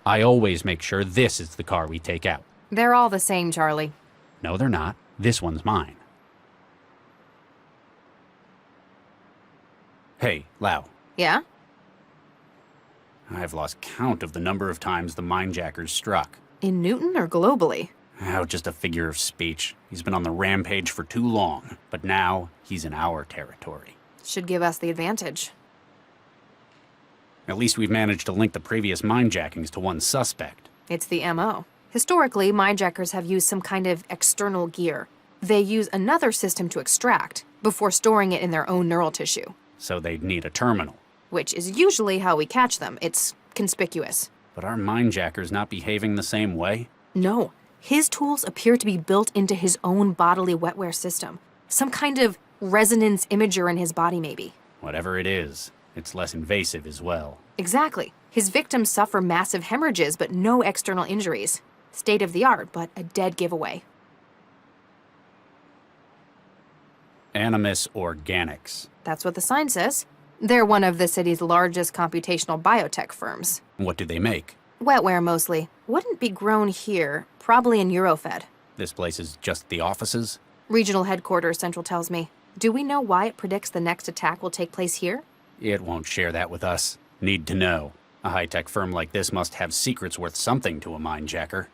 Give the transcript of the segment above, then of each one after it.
I always make sure this is the car we take out. They're all the same, Charlie. No, they're not. This one's mine. Hey, Lau. Yeah? I've lost count of the number of times the minejackers struck. In Newton or globally? Oh, just a figure of speech. He's been on the rampage for too long, but now he's in our territory. Should give us the advantage. At least we've managed to link the previous minejackings to one suspect. It's the MO. Historically, minejackers have used some kind of external gear. They use another system to extract, before storing it in their own neural tissue. So they'd need a terminal. Which is usually how we catch them. It's conspicuous. But are minejackers not behaving the same way? No. His tools appear to be built into his own bodily wetware system. Some kind of resonance imager in his body, maybe. Whatever it is, it's less invasive as well. Exactly. His victims suffer massive hemorrhages, but no external injuries. State of the art, but a dead giveaway. Animus Organics. That's what the sign says. They're one of the city's largest computational biotech firms. What do they make? Wetware, mostly. Wouldn't be grown here. Probably in Eurofed. This place is just the offices? Regional headquarters, Central tells me. Do we know why it predicts the next attack will take place here? It won't share that with us. Need to know. A high-tech firm like this must have secrets worth something to a minejacker.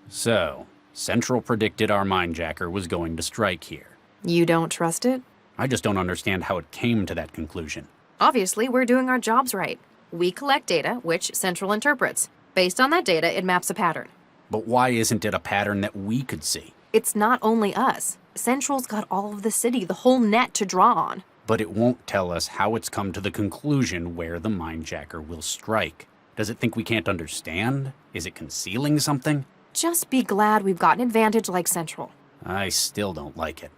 So, Central predicted our minejacker was going to strike here. You don't trust it? I just don't understand how it came to that conclusion. Obviously, we're doing our jobs right. We collect data, which Central interprets. Based on that data, it maps a pattern. But why isn't it a pattern that we could see? It's not only us. Central's got all of the city, the whole net to draw on. But it won't tell us how it's come to the conclusion where the minejacker will strike. Does it think we can't understand? Is it concealing something? Just be glad we've got an advantage like Central. I still don't like it.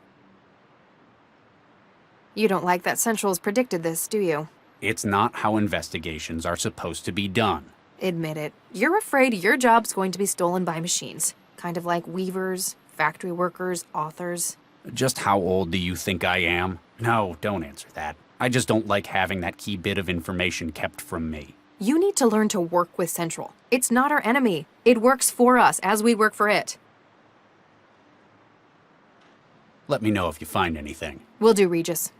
You don't like that Central's predicted this, do you? It's not how investigations are supposed to be done. Admit it. You're afraid your job's going to be stolen by machines. Kind of like weavers, factory workers, authors. Just how old do you think I am? No, don't answer that. I just don't like having that key bit of information kept from me. You need to learn to work with Central. It's not our enemy. It works for us as we work for it. Let me know if you find anything. Will do, Regis.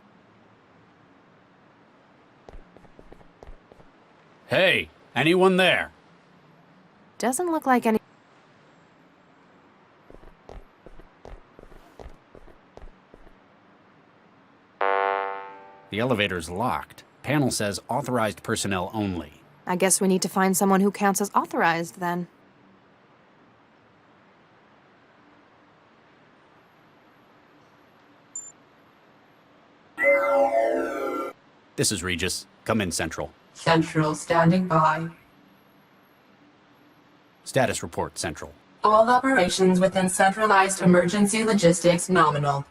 Hey, anyone there? Doesn't look like any... The elevator's locked. Panel says authorized personnel only. I guess we need to find someone who counts as authorized, then. This is Regis. Come in, Central. Central standing by. Status report, Central. All operations within centralized emergency logistics nominal.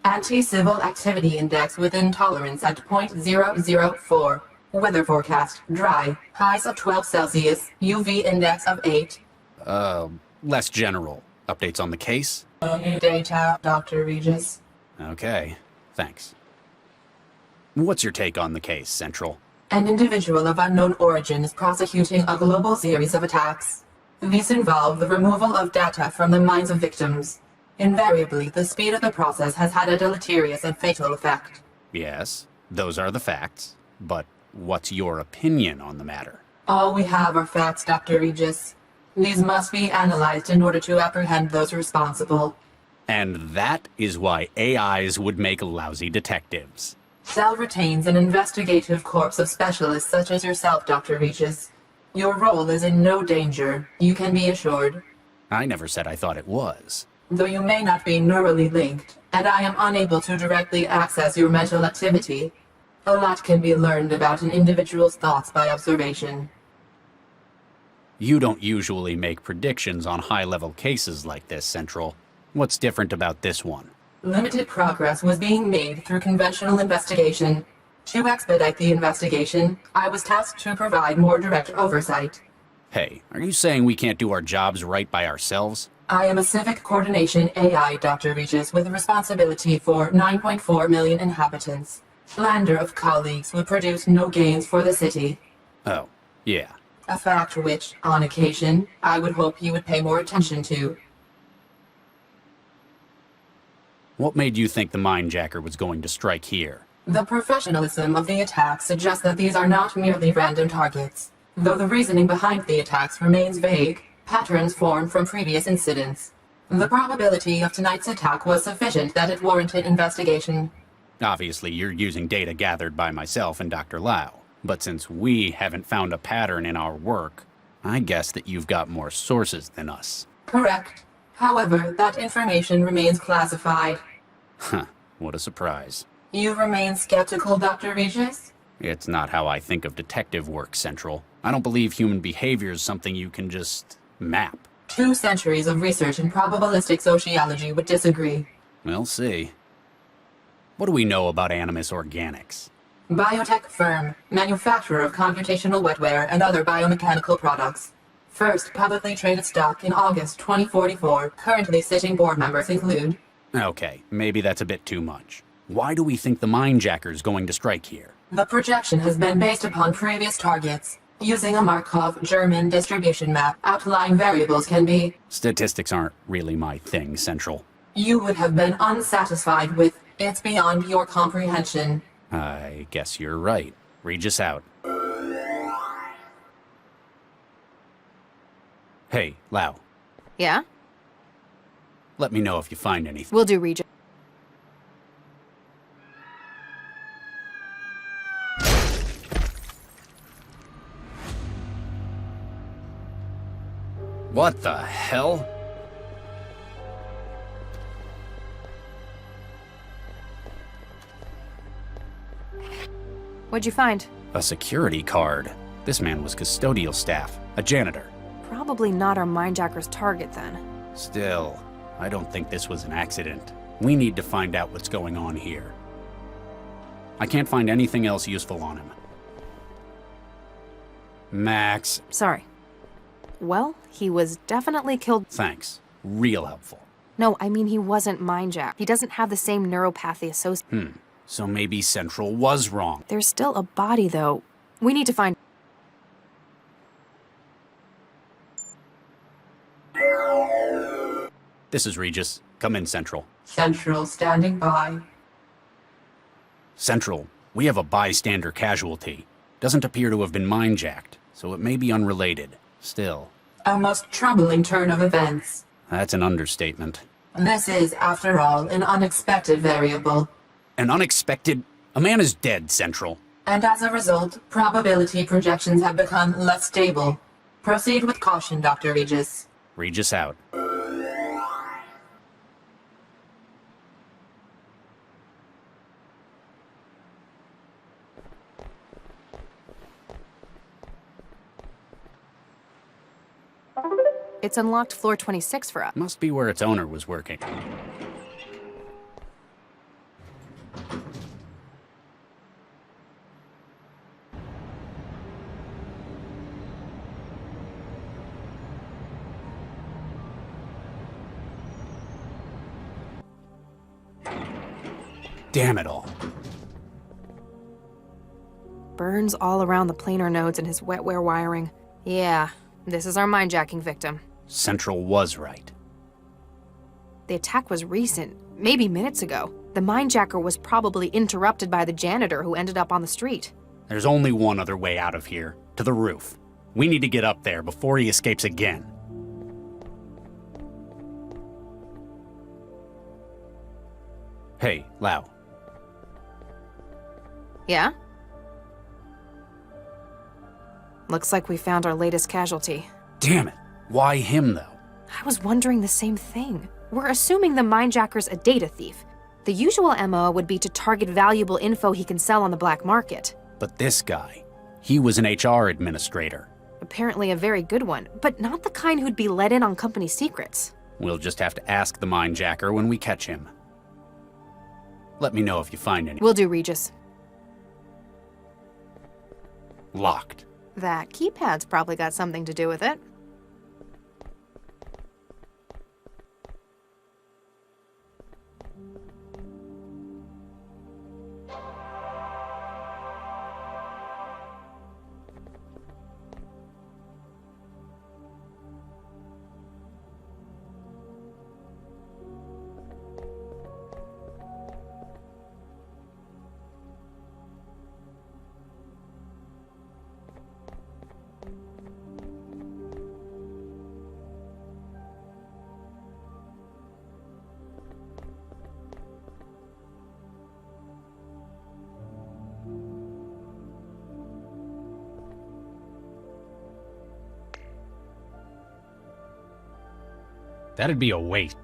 Anti-civil activity index within tolerance at .004. Weather forecast, dry. Highs of 12 Celsius. UV index of 8. Less general. Updates on the case? Data, Dr. Regis. Okay, thanks. What's your take on the case, Central? An individual of unknown origin is prosecuting a global series of attacks. These involve the removal of data from the minds of victims. Invariably, the speed of the process has had a deleterious and fatal effect. Yes, those are the facts. But what's your opinion on the matter? All we have are facts, Dr. Regis. These must be analyzed in order to apprehend those responsible. And that is why AIs would make lousy detectives. Cell retains an investigative corps of specialists such as yourself, Dr. Regis. Your role is in no danger, you can be assured. I never said I thought it was. Though you may not be neurally linked, and I am unable to directly access your mental activity, a lot can be learned about an individual's thoughts by observation. You don't usually make predictions on high-level cases like this, Central. What's different about this one? Limited progress was being made through conventional investigation. To expedite the investigation, I was tasked to provide more direct oversight. Hey, are you saying we can't do our jobs right by ourselves? I am a civic coordination AI, Dr. Regis, with responsibility for 9.4 million inhabitants. Slander of colleagues will produce no gains for the city. Oh, yeah. A fact which, on occasion, I would hope you would pay more attention to. What made you think the Mindjacker was going to strike here? The professionalism of the attack suggests that these are not merely random targets. Though the reasoning behind the attacks remains vague, patterns form from previous incidents. The probability of tonight's attack was sufficient that it warranted investigation. Obviously, you're using data gathered by myself and Dr. Lau. But since we haven't found a pattern in our work, I guess that you've got more sources than us. Correct. However, that information remains classified. Huh, what a surprise. You remain skeptical, Dr. Regis? It's not how I think of detective work, Central. I don't believe human behavior is something you can just map. 2 centuries of research in probabilistic sociology would disagree. We'll see. What do we know about Animus Organics? Biotech firm, manufacturer of computational wetware and other biomechanical products. First publicly traded stock in August 2044. Currently sitting board members include... Okay, maybe that's a bit too much. Why do we think the Mindjacker's going to strike here? The projection has been based upon previous targets. Using a Markov German distribution map, outlying variables can be... Statistics aren't really my thing, Central. You would have been unsatisfied with it's beyond your comprehension. I guess you're right. Regis out. Hey, Lau. Yeah? Let me know if you find anything. Will do, Regis. What the hell? What'd you find? A security card. This man was custodial staff, a janitor. Probably not our Mindjacker's target, then. Still, I don't think this was an accident. We need to find out what's going on here. I can't find anything else useful on him. Max, Sorry. Well, he was definitely killed. thanks. Real helpful. No, I mean he wasn't Mindjack. He doesn't have the same neuropathy associated. So maybe Central was wrong. There's still a body, though. We need to find... This is Regis. Come in, Central. Central standing by. Central, we have a bystander casualty. Doesn't appear to have been mind-jacked, so it may be unrelated. Still, A most troubling turn of events. that's an understatement. This is, after all, an unexpected variable. An unexpected... A man is dead, Central. And as a result, probability projections have become less stable. Proceed with caution, Dr. Regis. Regis out. It's unlocked floor 26 for us. Must be where its owner was working. Damn it all. Burns all around the planar nodes and his wetware wiring. Yeah, this is our mindjacking victim. Central was right. The attack was recent, maybe minutes ago. The mindjacker was probably interrupted by the janitor who ended up on the street. There's only one other way out of here, to the roof. We need to get up there before he escapes again. Hey, Lau. Yeah? Looks like we found our latest casualty. Damn it. Why him, though? I was wondering the same thing. We're assuming the mindjacker's a data thief. The usual MO would be to target valuable info he can sell on the black market. But this guy, he was an HR administrator. Apparently a very good one, but not the kind who'd be let in on company secrets. We'll just have to ask the mindjacker when we catch him. Let me know if you find any. Will do, Regis. Locked. That keypad's probably got something to do with it. That'd be a waste.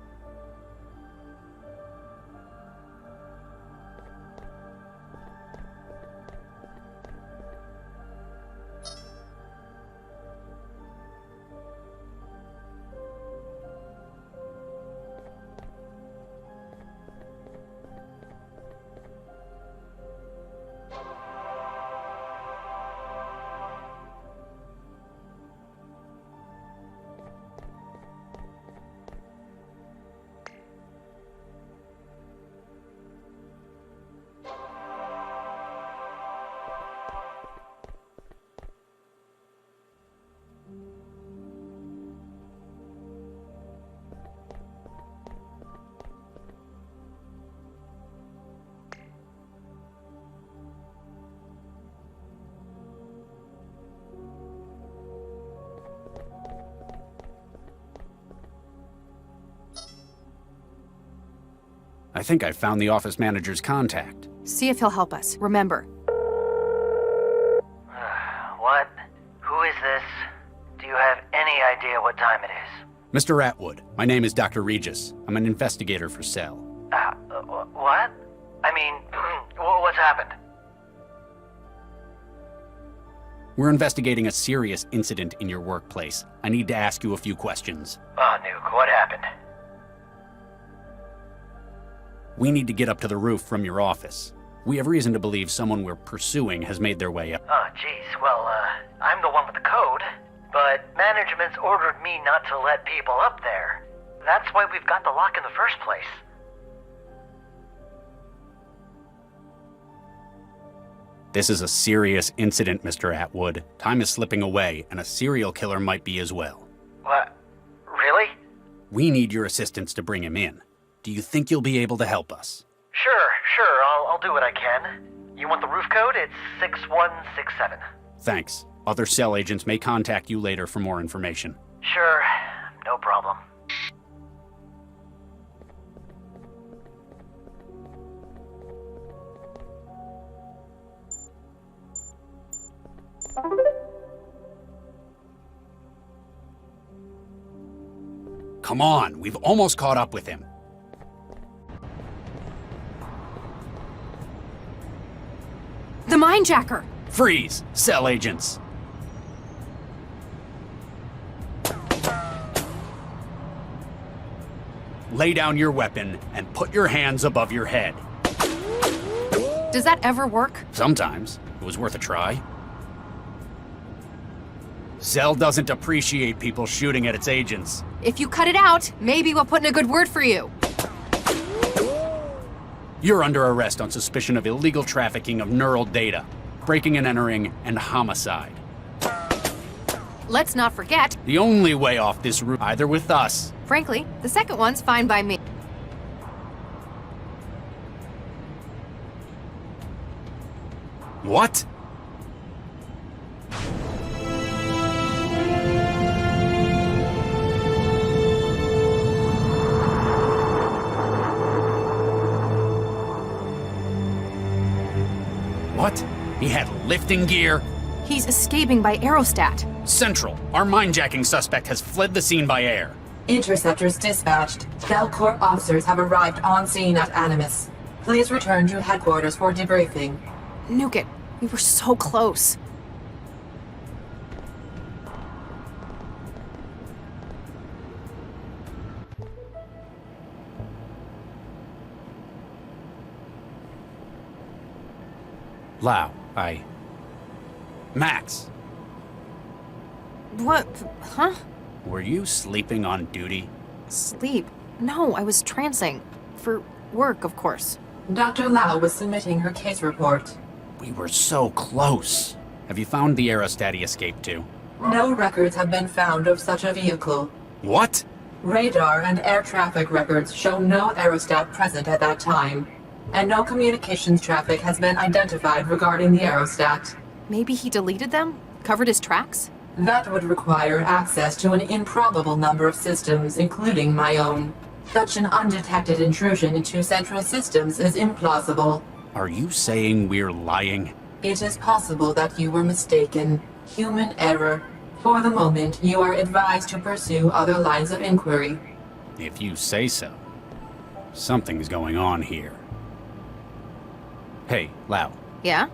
I think I found the office manager's contact. See if he'll help us. Remember, What? Who is this? Do you have any idea what time it is? Mr. Atwood, my name is Dr. Regis. I'm an investigator for Cell. What? I mean, what's happened? We're investigating a serious incident in your workplace. I need to ask you a few questions. Oh, Nuke, what happened? We need to get up to the roof from your office. We have reason to believe someone we're pursuing has made their way up. Oh, jeez. Well, I'm the one with the code, but management's ordered me not to let people up there. That's why we've got the lock in the first place. This is a serious incident, Mr. Atwood. Time is slipping away, and a serial killer might be as well. What? Really? We need your assistance to bring him in. Do you think you'll be able to help us? Sure. I'll do what I can. You want the roof code? It's 6167. Thanks. Other Cell agents may contact you later for more information. Sure, no problem. Come on, we've almost caught up with him. the Mindjacker! Freeze, Cell agents. Lay down your weapon and put your hands above your head. Does that ever work? Sometimes. It was worth a try. Cell doesn't appreciate people shooting at its agents. If you cut it out, maybe we'll put in a good word for you. You're under arrest on suspicion of illegal trafficking of neural data, breaking and entering, and homicide. Let's not forget, The only way off this route, either with us. frankly, the second one's fine by me. What? What? He had lifting gear? He's escaping by aerostat. Central, our mindjacking suspect has fled the scene by air. Interceptors dispatched. Cell Corp officers have arrived on scene at Animus. Please return to headquarters for debriefing. Nuke it. We were so close. Lau, Max, What? Huh? were you sleeping on duty? Sleep? No, I was trancing. For work, of course. Dr. Lau was submitting her case report. We were so close. Have you found the aerostat he escaped to? No records have been found of such a vehicle. What? Radar and air traffic records show no aerostat present at that time, and no communications traffic has been identified regarding the aerostat. Maybe he deleted them? Covered his tracks? That would require access to an improbable number of systems, including my own. Such an undetected intrusion into central systems is implausible. Are you saying we're lying? It is possible that you were mistaken. Human error. For the moment, you are advised to pursue other lines of inquiry. If you say so. Something's going on here. Hey, Lau, Yeah?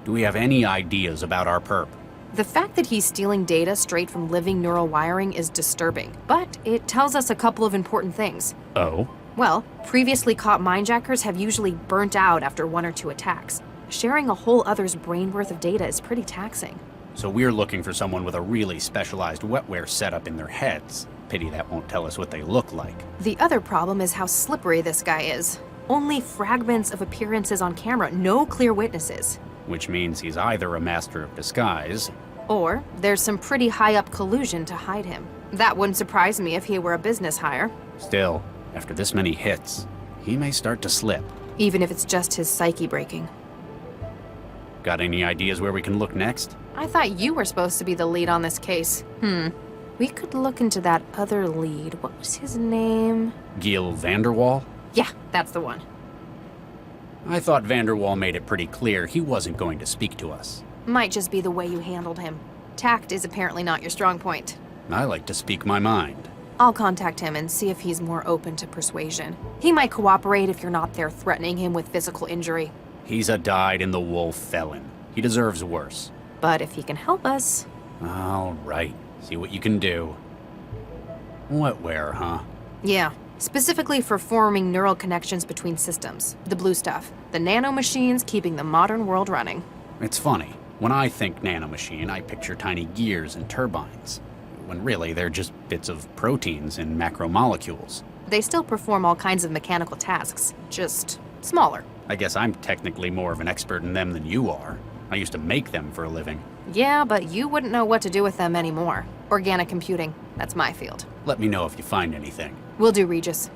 do we have any ideas about our perp? The fact that he's stealing data straight from living neural wiring is disturbing, but it tells us a couple of important things. Oh? Well, previously caught mindjackers have usually burnt out after 1 or 2 attacks. Sharing a whole other's brain worth of data is pretty taxing. So we're looking for someone with a really specialized wetware setup in their heads. Pity that won't tell us what they look like. The other problem is how slippery this guy is. Only fragments of appearances on camera, no clear witnesses. Which means he's either a master of disguise, Or there's some pretty high-up collusion to hide him. That wouldn't surprise me if he were a business hire, still, after this many hits, he may start to slip. even if it's just his psyche breaking. Got any ideas where we can look next? I thought you were supposed to be the lead on this case. We could look into that other lead. What was his name? Gil Vanderwall? Yeah, that's the one. I thought Vanderwall made it pretty clear he wasn't going to speak to us. Might just be the way you handled him. Tact is apparently not your strong point. I like to speak my mind. I'll contact him and see if he's more open to persuasion. He might cooperate if you're not there threatening him with physical injury. He's a dyed-in-the-wool felon. He deserves worse. But if he can help us... All right, see what you can do. Wetware, huh? Yeah, specifically for forming neural connections between systems. The blue stuff. The nanomachines keeping the modern world running. It's funny. When I think nanomachine, I picture tiny gears and turbines, when really they're just bits of proteins and macromolecules. They still perform all kinds of mechanical tasks, just smaller. I guess I'm technically more of an expert in them than you are. I used to make them for a living. Yeah, but you wouldn't know what to do with them anymore. Organic computing, that's my field. Let me know if you find anything. Will do, Regis.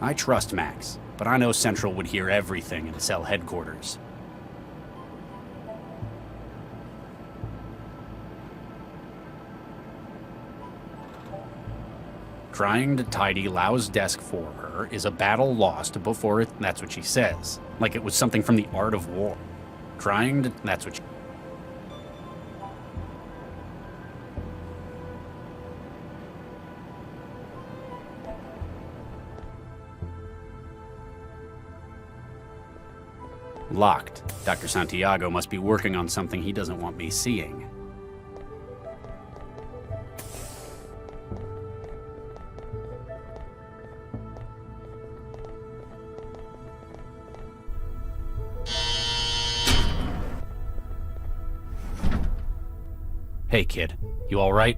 I trust Max, but I know Central would hear everything in cell headquarters. Trying to tidy Lau's desk for her is a battle lost before it, that's what she says. Like it was something from the art of war. That's what she... Locked. Dr. Santiago must be working on something he doesn't want me seeing. Hey, kid. You all right?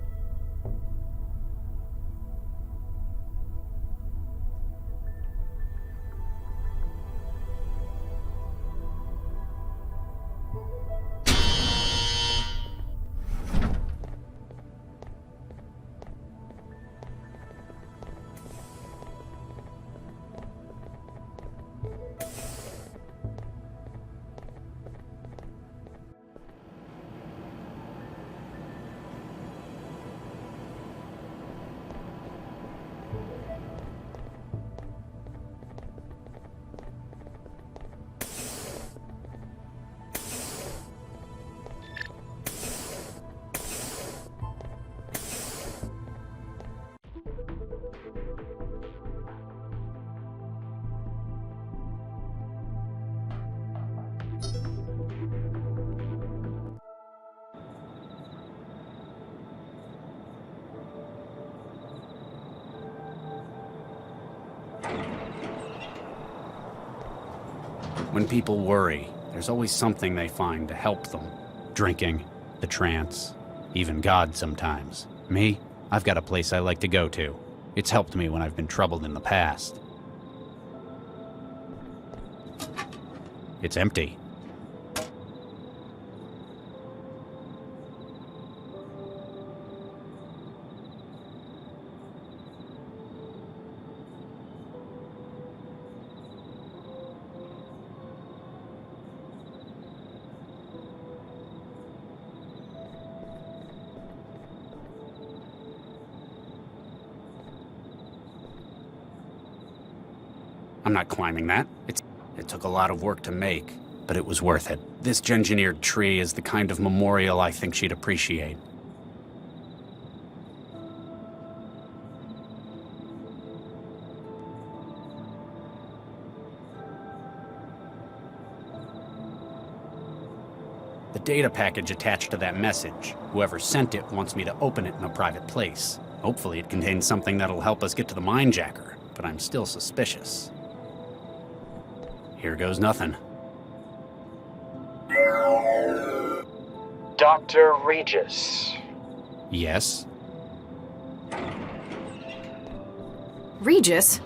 When people worry, there's always something they find to help them. Drinking, the trance, even God sometimes. Me, I've got a place I like to go to. It's helped me when I've been troubled in the past. It's empty. I'm not climbing that. It took a lot of work to make, but it was worth it. This engineered tree is the kind of memorial I think she'd appreciate. The data package attached to that message. Whoever sent it wants me to open it in a private place. Hopefully it contains something that'll help us get to the minejacker, but I'm still suspicious. Here goes nothing. Dr. Regis. Yes? Regis?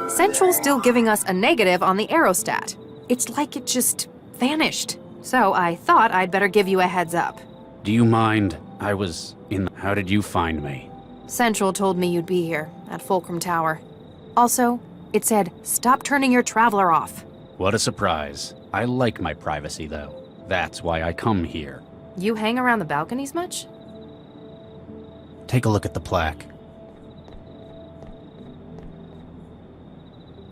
Central's still giving us a negative on the aerostat. It's like it just vanished. So I thought I'd better give you a heads up. Do you mind? I was in... How did you find me? Central told me you'd be here, at Fulcrum Tower. Also, it said, stop turning your traveler off. What a surprise. I like my privacy, though. That's why I come here. You hang around the balconies much? Take a look at the plaque.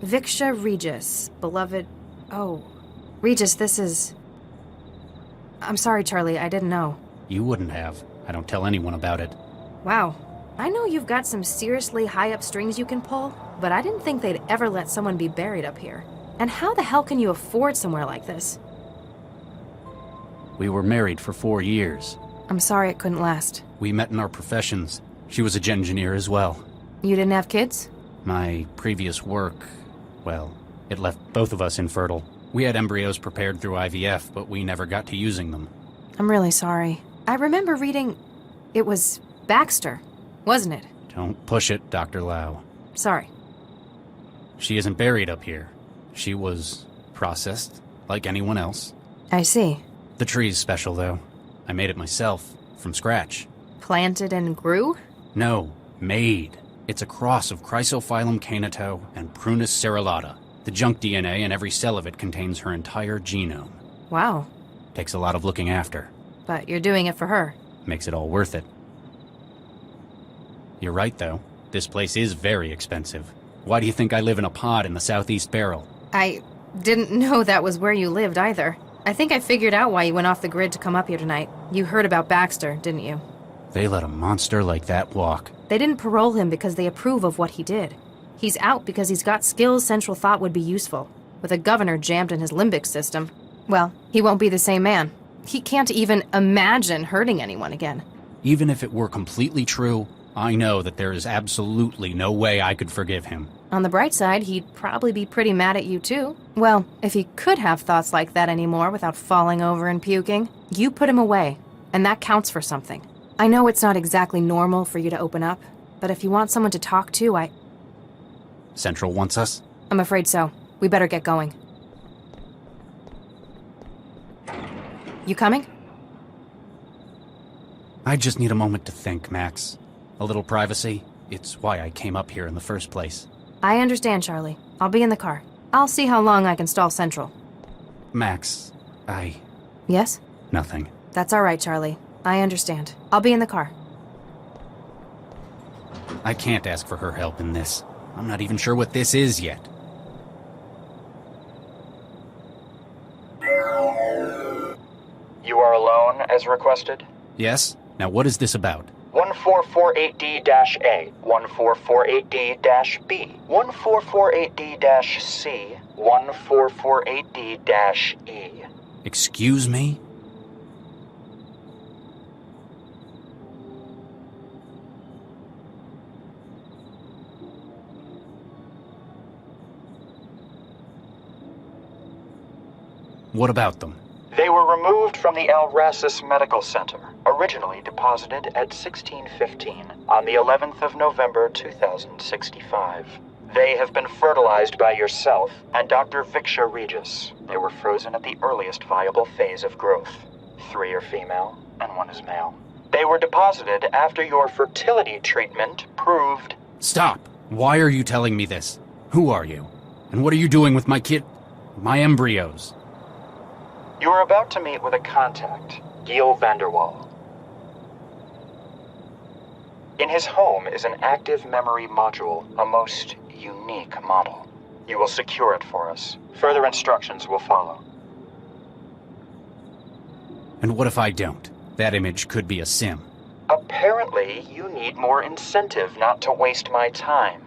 Viksha Regis, beloved... Oh. Regis, this is... I'm sorry, Charlie, I didn't know. You wouldn't have. I don't tell anyone about it. Wow. I know you've got some seriously high-up strings you can pull, but I didn't think they'd ever let someone be buried up here. And how the hell can you afford somewhere like this? We were married for 4 years. I'm sorry it couldn't last. We met in our professions. She was a engineer as well. You didn't have kids? My previous work, well, it left both of us infertile. We had embryos prepared through IVF, but we never got to using them. I'm really sorry. I remember reading... It was Baxter, wasn't it? Don't push it, Dr. Lau. Sorry. She isn't buried up here. She was processed, like anyone else. I see. The tree's special, though. I made it myself, from scratch. Planted and grew? No, made. It's a cross of Chrysophyllum caneto and Prunus cerulata. The junk DNA in every cell of it contains her entire genome. Wow. Takes a lot of looking after. But you're doing it for her. Makes it all worth it. You're right, though. This place is very expensive. Why do you think I live in a pod in the Southeast Barrel? I didn't know that was where you lived either. I think I figured out why you went off the grid to come up here tonight. You heard about Baxter, didn't you? They let a monster like that walk. They didn't parole him because they approve of what he did. He's out because he's got skills Central thought would be useful. With a governor jammed in his limbic system, well, he won't be the same man. He can't even imagine hurting anyone again. Even if it were completely true, I know that there is absolutely no way I could forgive him. On the bright side, he'd probably be pretty mad at you too. Well, if he could have thoughts like that anymore without falling over and puking, you put him away, and that counts for something. I know it's not exactly normal for you to open up, but if you want someone to talk to, Central wants us? I'm afraid so. We better get going. You coming? I just need a moment to think, Max. A little privacy. It's why I came up here in the first place. I understand, Charlie. I'll be in the car. I'll see how long I can stall Central. Max, Yes? Nothing. That's all right, Charlie. I understand. I'll be in the car. I can't ask for her help in this. I'm not even sure what this is yet. You are alone, as requested? Yes? Now what is this about? 1448D-A, 1448D-B, 1448D-C, 1448D-E. Excuse me? What about them? They were removed from the Alracis Medical Center, originally deposited at 1615 on the 11th of November 2065. They have been fertilized by yourself and Dr. Viksha Regis. They were frozen at the earliest viable phase of growth. 3 are female and 1 is male. They were deposited after your fertility treatment proved... Stop! Why are you telling me this? Who are you? And what are you doing with my my embryos? You are about to meet with a contact, Gil Vanderwall. In his home is an active memory module, a most unique model. You will secure it for us. Further instructions will follow. And what if I don't? That image could be a sim. Apparently, you need more incentive not to waste my time.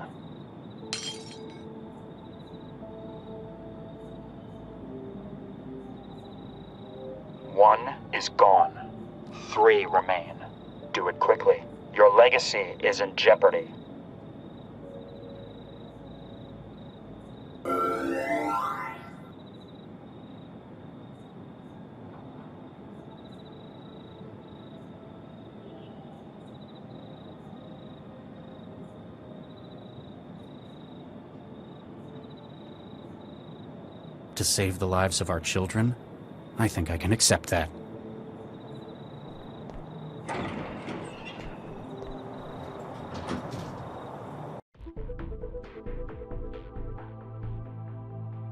1 is gone. 3 remain. Do it quickly. Your legacy is in jeopardy. To save the lives of our children? I think I can accept that.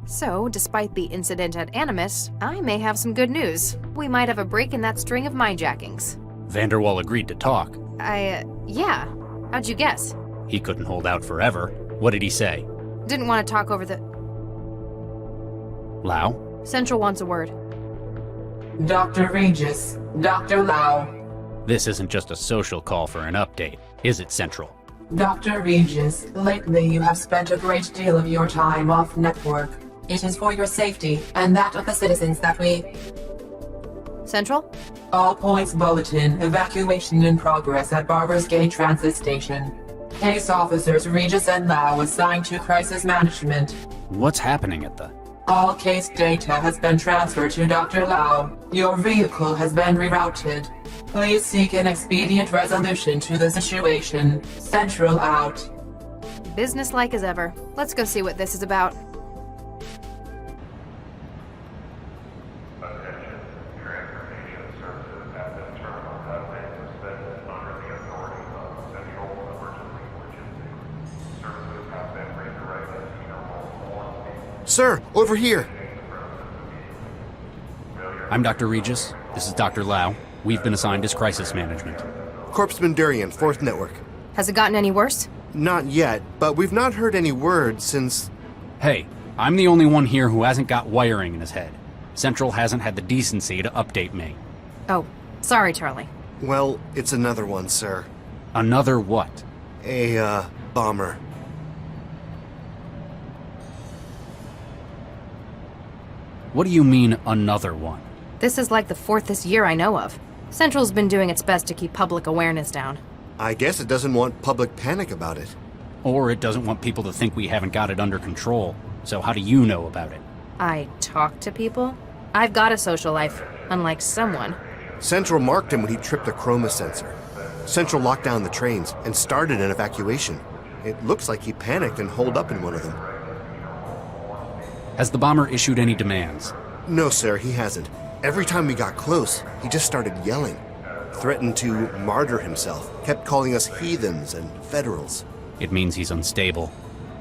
So, despite the incident at Animus, I may have some good news. We might have a break in that string of mindjackings. Vanderwall agreed to talk. Yeah. How'd you guess? He couldn't hold out forever. What did he say? Didn't want to talk over the... Lau? Central wants a word. Dr. Regis, Dr. Lau. This isn't just a social call for an update, is it, Central? Dr. Regis, lately you have spent a great deal of your time off network. It is for your safety and that of the citizens that we... Central? All points bulletin, evacuation in progress at Barber's Gate Transit Station. Case officers Regis and Lau assigned to crisis management. What's happening at the... All case data has been transferred to Dr. Lau. Your vehicle has been rerouted. Please seek an expedient resolution to the situation. Central out. Businesslike as ever. Let's go see what this is about. Attention, transportation services at this terminal have been suspended under the authority of Central Emergency Logistics. Services have been redirected to Terminal 1B. Sir, over here. I'm Dr. Regis. This is Dr. Lau. We've been assigned as crisis management. Corpsman Durian, 4th Network. Has it gotten any worse? Not yet, but we've not heard any word since... Hey, I'm the only one here who hasn't got wiring in his head. Central hasn't had the decency to update me. Oh, sorry, Charlie. Well, it's another one, sir. Another what? A, bomber. What do you mean, another one? This is like the fourth this year I know of. Central's been doing its best to keep public awareness down. I guess it doesn't want public panic about it. Or it doesn't want people to think we haven't got it under control. So how do you know about it? I talk to people? I've got a social life, unlike someone. Central marked him when he tripped a chroma sensor. Central locked down the trains and started an evacuation. It looks like he panicked and holed up in one of them. Has the bomber issued any demands? No, sir, he hasn't. Every time we got close, he just started yelling. Threatened to martyr himself. Kept calling us heathens and federals. It means he's unstable.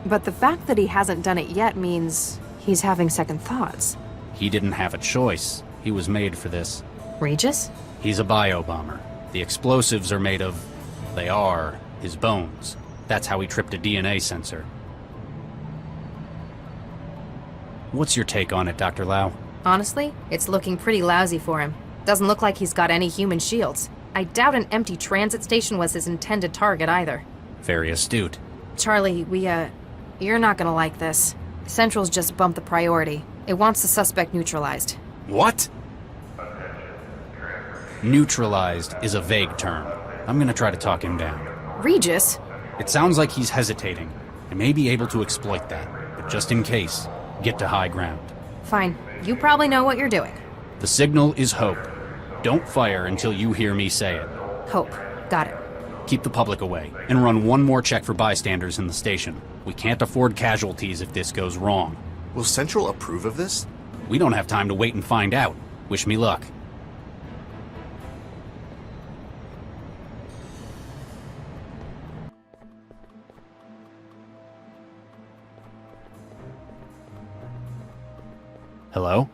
But the fact that he hasn't done it yet means he's having second thoughts. He didn't have a choice. He was made for this. Regis? He's a bio-bomber. The explosives are made of... they are his bones. That's how he tripped a DNA sensor. What's your take on it, Dr. Lau? Honestly, it's looking pretty lousy for him. Doesn't look like he's got any human shields. I doubt an empty transit station was his intended target either. Very astute. Charlie, you're not gonna like this. Central's just bumped the priority. It wants the suspect neutralized. What? Neutralized is a vague term. I'm gonna try to talk him down. Regis? It sounds like he's hesitating. I may be able to exploit that, but just in case, get to high ground. Fine. You probably know what you're doing. The signal is hope. Don't fire until you hear me say it. Hope. Got it. Keep the public away, and run one more check for bystanders in the station. We can't afford casualties if this goes wrong. Will Central approve of this? We don't have time to wait and find out. Wish me luck. Hello?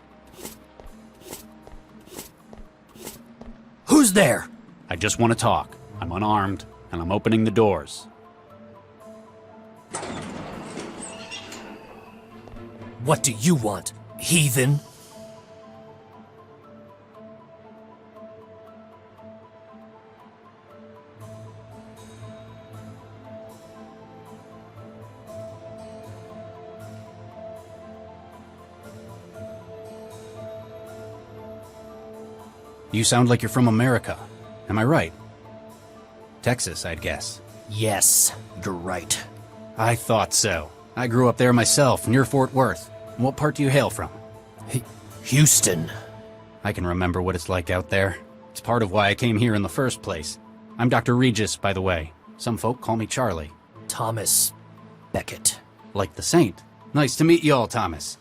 Who's there? I just want to talk. I'm unarmed, and I'm opening the doors. What do you want, heathen? You sound like you're from America. Am I right? Texas, I'd guess. Yes, you're right. I thought so. I grew up there myself, near Fort Worth. What part do you hail from? Houston. I can remember what it's like out there. It's part of why I came here in the first place. I'm Dr. Regis, by the way. Some folk call me Charlie. Thomas Beckett. Like the saint. Nice to meet you all, Thomas.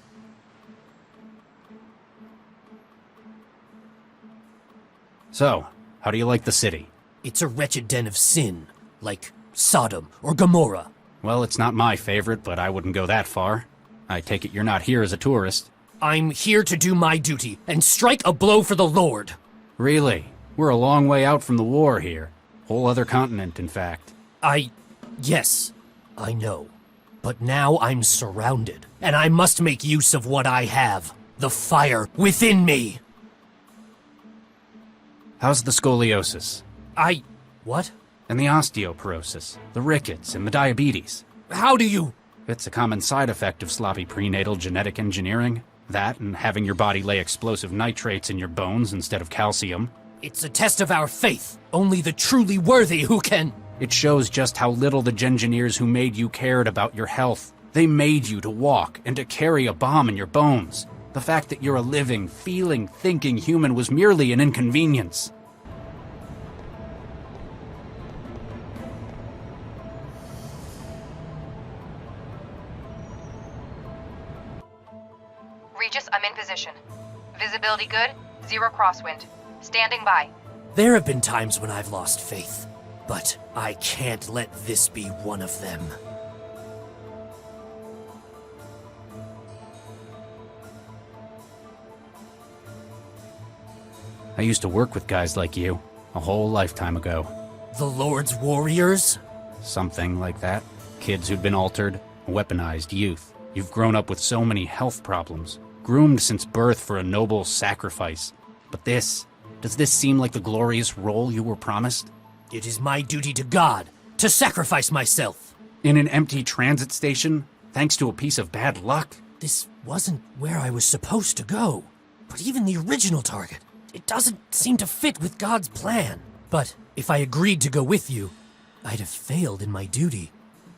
So, how do you like the city? It's a wretched den of sin, like Sodom or Gomorrah. Well, it's not my favorite, but I wouldn't go that far. I take it you're not here as a tourist. I'm here to do my duty and strike a blow for the Lord. Really? We're a long way out from the war here. Whole other continent, in fact. Yes, I know. But now I'm surrounded, and I must make use of what I have. The fire within me. How's the scoliosis? What? And the osteoporosis, the rickets, and the diabetes? How do you... It's a common side effect of sloppy prenatal genetic engineering. That and having your body lay explosive nitrates in your bones instead of calcium. It's a test of our faith. Only the truly worthy who can... It shows just how little the Gengineers who made you cared about your health. They made you to walk and to carry a bomb in your bones. The fact that you're a living, feeling, thinking human was merely an inconvenience. Regis, I'm in position. Visibility good, 0 crosswind. Standing by. There have been times when I've lost faith, but I can't let this be one of them. I used to work with guys like you, a whole lifetime ago. The Lord's warriors? Something like that. Kids who'd been altered, weaponized youth. You've grown up with so many health problems, groomed since birth for a noble sacrifice. But does this seem like the glorious role you were promised? It is my duty to God to sacrifice myself. In an empty transit station, thanks to a piece of bad luck? This wasn't where I was supposed to go. But even the original target, it doesn't seem to fit with God's plan. But if I agreed to go with you, I'd have failed in my duty.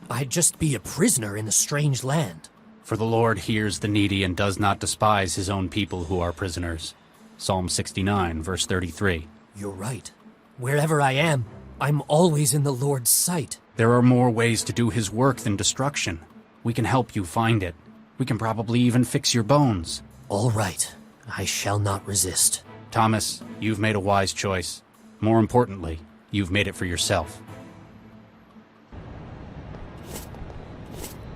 I'd just be a prisoner in a strange land. For the Lord hears the needy and does not despise his own people who are prisoners. Psalm 69, verse 33. You're right. Wherever I am, I'm always in the Lord's sight. There are more ways to do his work than destruction. We can help you find it. We can probably even fix your bones. All right. I shall not resist. Thomas, you've made a wise choice. More importantly, you've made it for yourself.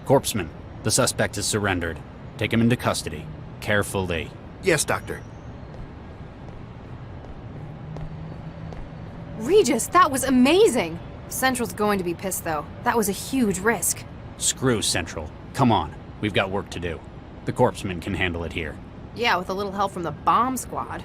Corpseman, the suspect has surrendered. Take him into custody. Carefully. Yes, Doctor. Regis, that was amazing! Central's going to be pissed, though. That was a huge risk. Screw Central. Come on, we've got work to do. The corpseman can handle it here. Yeah, with a little help from the bomb squad.